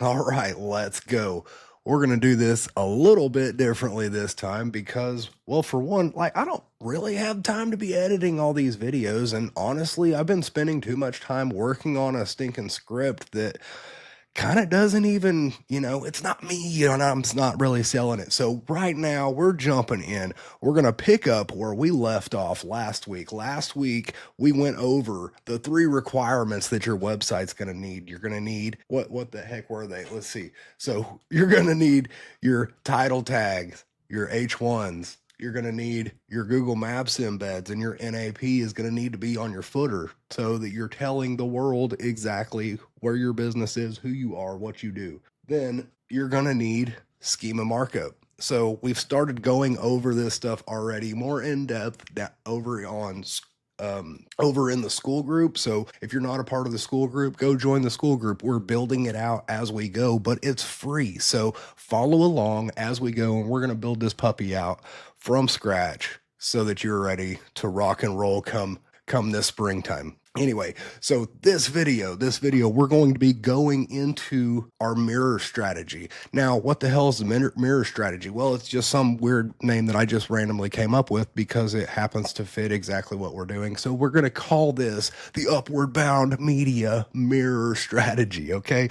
All right, let's go. We're going to do this a little bit differently this time because, well, for one, like I don't really have time to be editing all these videos. And honestly, I've been spending too much time working on a stinking script that kind of doesn't even, it's not me and I'm not really selling it. So right now we're jumping in. We're going to pick up where we left off last week. Last week we went over the 3 requirements that your website's going to need. You're going to need what the heck were they? Let's see. So you're going to need your title tags, your H1s, you're going to need your Google Maps embeds, and your NAP is going to need to be on your footer so that you're telling the world exactly where your business is, who you are, what you do. Then you're going to need schema markup. So we've started going over this stuff already more in depth over on over in the Skool group. So if you're not a part of the Skool group, go join the Skool group. We're building it out as we go, but it's free. So follow along as we go, and we're going to build this puppy out from scratch so that you're ready to rock and roll come this springtime. Anyway, so this video, we're going to be going into our mirror strategy. Now, what the hell is the mirror strategy? Well, it's just some weird name that I just randomly came up with because it happens to fit exactly what we're doing. So we're going to call this the Upward Bound Media Mirror Strategy, okay?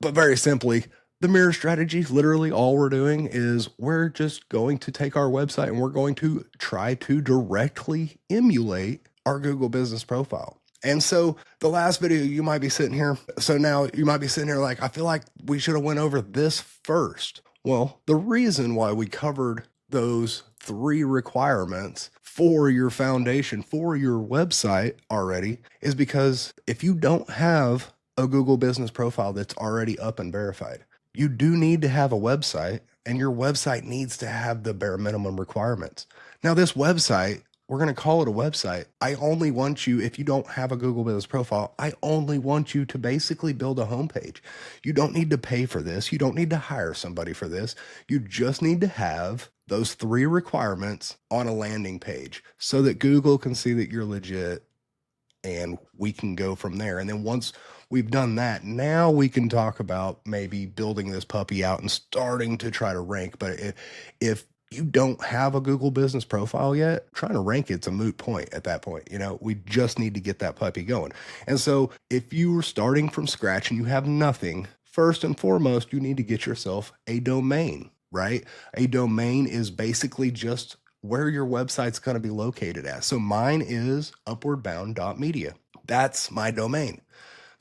But very simply, the mirror strategy, literally all we're doing is we're just going to take our website and we're going to try to directly emulate our Google business profile. And so the last video, you might be sitting here. So now you might be sitting here like, I feel like we should have went over this first. Well, the reason why we covered those 3 requirements for your foundation, for your website already, is because if you don't have a Google business profile that's already up and verified, you do need to have a website, and your website needs to have the bare minimum requirements. Now, this website, we're going to call it a website. I only want you, if you don't have a Google business profile, I only want you to basically build a homepage. You don't need to pay for this. You don't need to hire somebody for this. You just need to have those 3 requirements on a landing page so that Google can see that you're legit, and we can go from there. And then once we've done that, now we can talk about maybe building this puppy out and starting to try to rank. But if you don't have a Google business profile yet, trying to rank it's a moot point at that point. We just need to get that puppy going. And so if you're starting from scratch and you have nothing, first and foremost, you need to get yourself a domain, right? A domain is basically just where your website's going to be located at. So mine is upwardbound.media. That's my domain.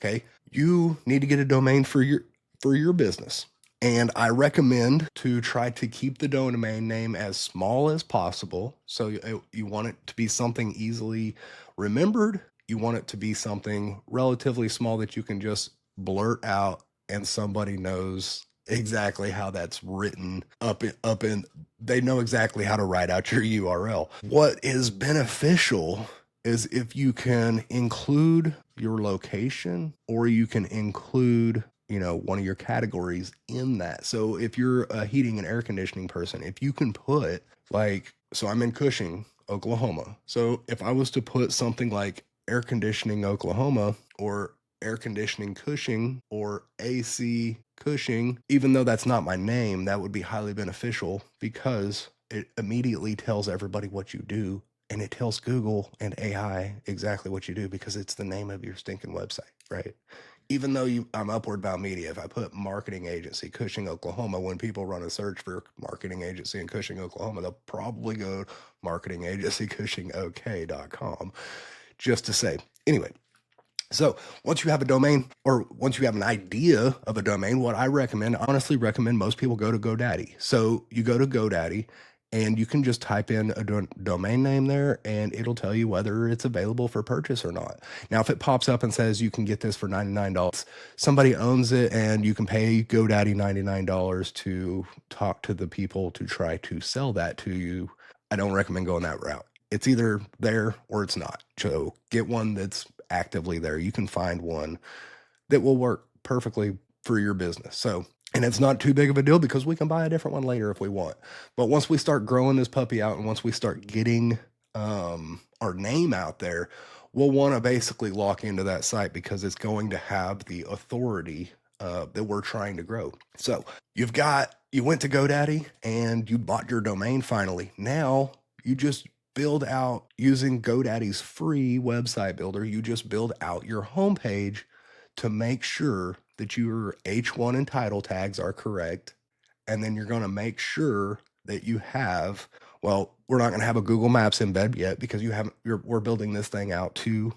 Okay. You need to get a domain for your business. And I recommend to try to keep the domain name as small as possible. So you want it to be something easily remembered. You want it to be something relatively small that you can just blurt out and somebody knows exactly how that's written up in, they know exactly how to write out your URL. What is beneficial is if you can include your location, or you can include, one of your categories in that. So if you're a heating and air conditioning person, if you can put so I'm in Cushing, Oklahoma. So if I was to put something like air conditioning Oklahoma, or air conditioning Cushing, or AC Cushing, even though that's not my name, that would be highly beneficial because it immediately tells everybody what you do. And it tells Google and AI exactly what you do because it's the name of your stinking website, right? Even though I'm Upward Bound Media, if I put marketing agency Cushing, Oklahoma, when people run a search for marketing agency in Cushing, Oklahoma, they'll probably go marketingagencycushingok.com just to say. Anyway, so once you have a domain, or once you have an idea of a domain, what I honestly recommend most people go to GoDaddy. So you go to GoDaddy, and you can just type in a domain name there, and it'll tell you whether it's available for purchase or not. Now, if it pops up and says you can get this for $99, somebody owns it, and you can pay GoDaddy $99 to talk to the people to try to sell that to you. I don't recommend going that route. It's either there or it's not. So get one that's actively there. You can find one that will work perfectly for your business. So, and it's not too big of a deal because we can buy a different one later if we want. But once we start growing this puppy out, and once we start getting our name out there, we'll want to basically lock into that site because it's going to have the authority that we're trying to grow. So you went to GoDaddy and you bought your domain finally. Now you just build out using GoDaddy's free website builder. You just build out your homepage to make sure that your H1 and title tags are correct. And then you're going to make sure that you have, well, we're not going to have a Google Maps embed yet because we're building this thing out to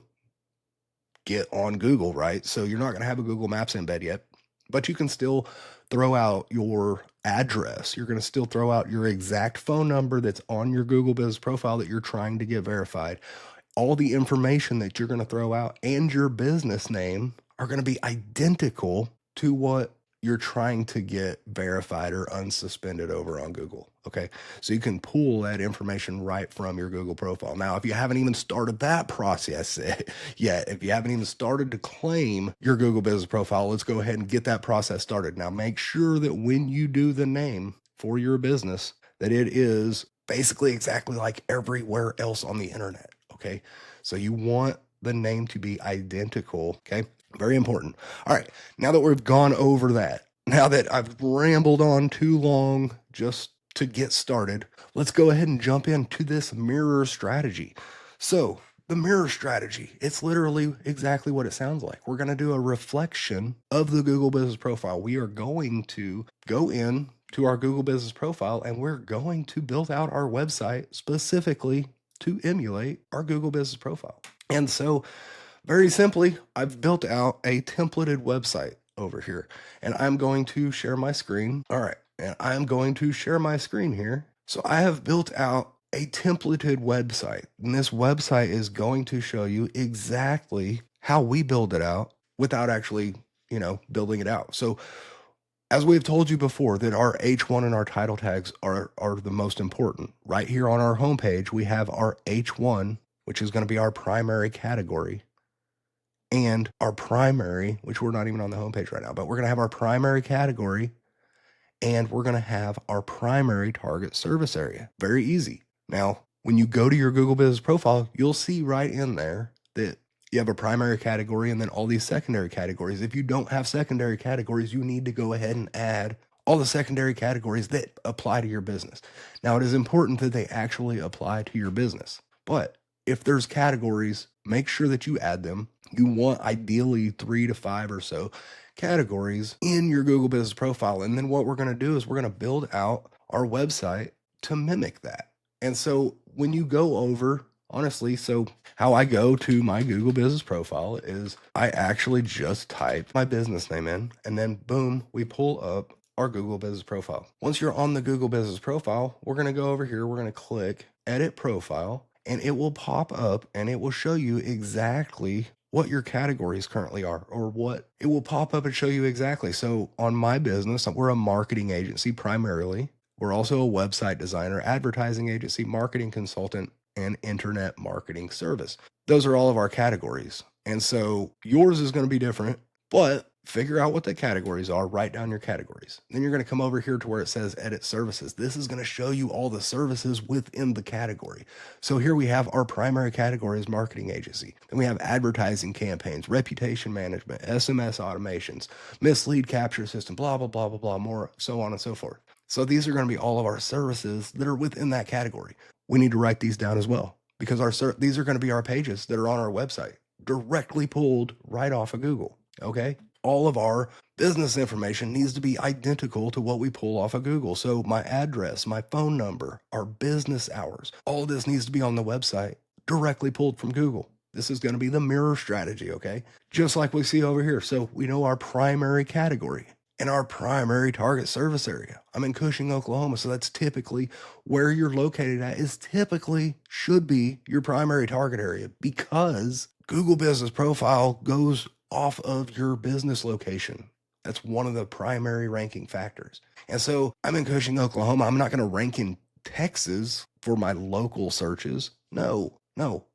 get on Google, right? So you're not going to have a Google Maps embed yet, but you can still throw out your address. You're going to still throw out your exact phone number that's on your Google Business Profile that you're trying to get verified. All the information that you're going to throw out and your business name are going to be identical to what you're trying to get verified or unsuspended over on Google. Okay. So you can pull that information right from your Google profile. Now, if you haven't even started that process yet, if you haven't even started to claim your Google Business Profile, let's go ahead and get that process started. Now, make sure that when you do the name for your business, that it is basically exactly like everywhere else on the internet. Okay. So you want the name to be identical. Okay. Very important. All right. Now that we've gone over that, now that I've rambled on too long just to get started, let's go ahead and jump into this mirror strategy. So the mirror strategy, it's literally exactly what it sounds like. We're going to do a reflection of the Google Business Profile. We are going to go in to our Google Business Profile and we're going to build out our website specifically to emulate our Google Business Profile. And so very simply, I've built out a templated website over here and I'm going to share my screen. All right. And I'm going to share my screen here. So I have built out a templated website, and this website is going to show you exactly how we build it out without actually, building it out. So as we've told you before, that our H1 and our title tags are the most important. Right here on our homepage, we have our H1, which is going to be our primary category, and our primary, which we're not even on the homepage right now, but we're going to have our primary category and we're going to have our primary target service area. Very easy. Now, when you go to your Google Business Profile, you'll see right in there that you have a primary category and then all these secondary categories. If you don't have secondary categories, you need to go ahead and add all the secondary categories that apply to your business. Now, it is important that they actually apply to your business, but if there's categories, make sure that you add them. You want ideally 3 to 5 or so categories in your Google Business Profile. And then what we're going to do is we're going to build out our website to mimic that. And so when you go over, honestly, so how I go to my Google Business Profile is I actually just type my business name in and then boom, we pull up our Google Business Profile. Once you're on the Google Business Profile, we're going to go over here. We're going to click Edit Profile and it will pop up and it will show you exactly what your categories currently are, or what it will pop up and show you exactly. So on my business, we're a marketing agency primarily. We're also a website designer, advertising agency, marketing consultant, and internet marketing service. Those are all of our categories. And so yours is going to be different, but figure out what the categories are, write down your categories. Then you're going to come over here to where it says edit services. This is going to show you all the services within the category. So here we have our primary category is marketing agency. Then we have advertising campaigns, reputation management, SMS automations, mislead capture system, blah, blah, blah, blah, blah, more, so on and so forth. So these are going to be all of our services that are within that category. We need to write these down as well because these are going to be our pages that are on our website, directly pulled right off of Google. Okay. All of our business information needs to be identical to what we pull off of Google. So my address, my phone number, our business hours, all this needs to be on the website directly pulled from Google. This is going to be the mirror strategy, okay? Just like we see over here. So we know our primary category and our primary target service area. I'm in Cushing, Oklahoma. So that's typically where you're located at should be your primary target area because Google Business Profile goes off of your business location. That's one of the primary ranking factors. And so I'm in Cushing, Oklahoma. I'm not going to rank in Texas for my local searches. No,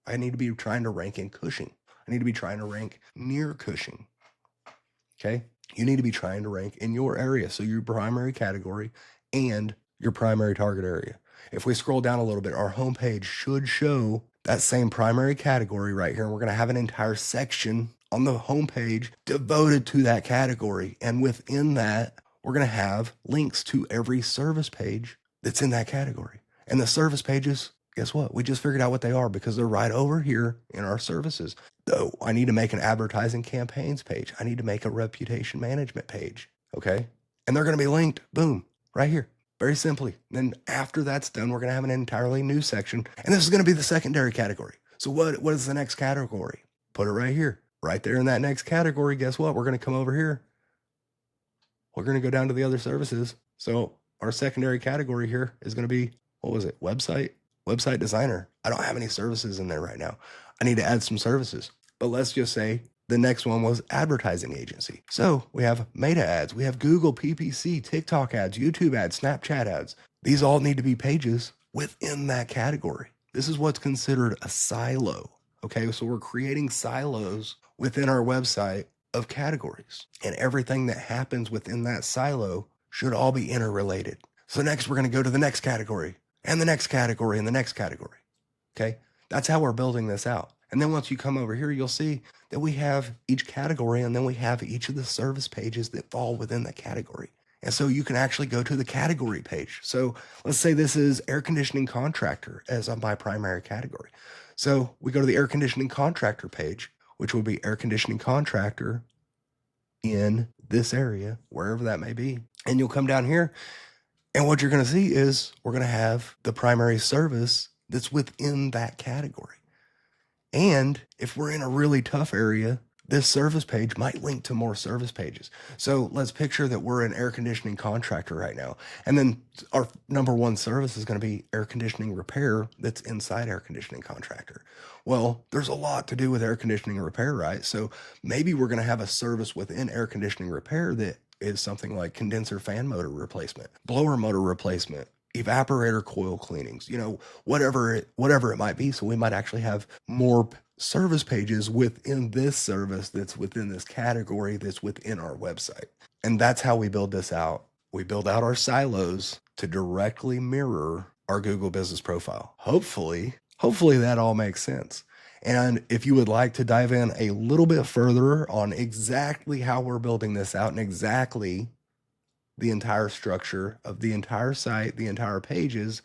I need to be trying to rank in Cushing. I need to be trying to rank near Cushing. Okay. You need to be trying to rank in your area. So your primary category and your primary target area. If we scroll down a little bit, our homepage should show that same primary category right here. And we're going to have an entire section on the homepage devoted to that category. And within that, we're going to have links to every service page that's in that category. And the service pages, guess what? We just figured out what they are because they're right over here in our services. So I need to make an advertising campaigns page. I need to make a reputation management page. Okay. And they're going to be linked, boom, right here. Very simply. Then after that's done, we're going to have an entirely new section. And this is going to be the secondary category. So what is the next category? Put it right here, right there in that next category. Guess what? We're going to come over here. We're going to go down to the other services. So our secondary category here is going to be, what was it? Website designer. I don't have any services in there right now. I need to add some services, but let's just say the next one was advertising agency. So we have Meta ads, we have Google PPC, TikTok ads, YouTube ads, Snapchat ads. These all need to be pages within that category. This is what's considered a silo. Okay, so we're creating silos within our website of categories, and everything that happens within that silo should all be interrelated. So next we're going to go to the next category and the next category and the next category. Okay, that's how we're building this out. And then once you come over here, you'll see that we have each category, and then we have each of the service pages that fall within the category. And so you can actually go to the category page. So let's say this is air conditioning contractor as my primary category. So we go to the air conditioning contractor page, which will be air conditioning contractor in this area, wherever that may be. And you'll come down here, and what you're going to see is we're going to have the primary service that's within that category. And if we're in a really tough area, this service page might link to more service pages. So let's picture that we're an air conditioning contractor right now. And then our number one service is going to be air conditioning repair that's inside air conditioning contractor. Well, there's a lot to do with air conditioning repair, right? So maybe we're going to have a service within air conditioning repair that is something like condenser fan motor replacement, blower motor replacement, evaporator coil cleanings, whatever it might be. So we might actually have more service pages within this service that's within this category that's within our website. And that's how we build this out. We build out our silos to directly mirror our Google business profile. Hopefully that all makes sense. And if you would like to dive in a little bit further on exactly how we're building this out and exactly the entire structure of the entire site, the entire pages,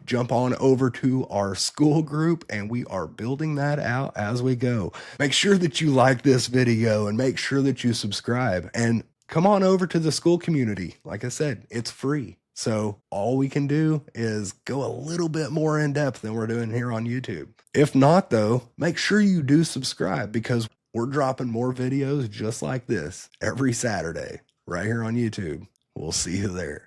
jump on over to our Skool group, and we are building that out as we go. Make sure that you like this video and make sure that you subscribe, and come on over to the Skool community. Like I said, it's free. So all we can do is go a little bit more in depth than we're doing here on YouTube. If not, though, make sure you do subscribe, because we're dropping more videos just like this every Saturday right here on YouTube. We'll see you there.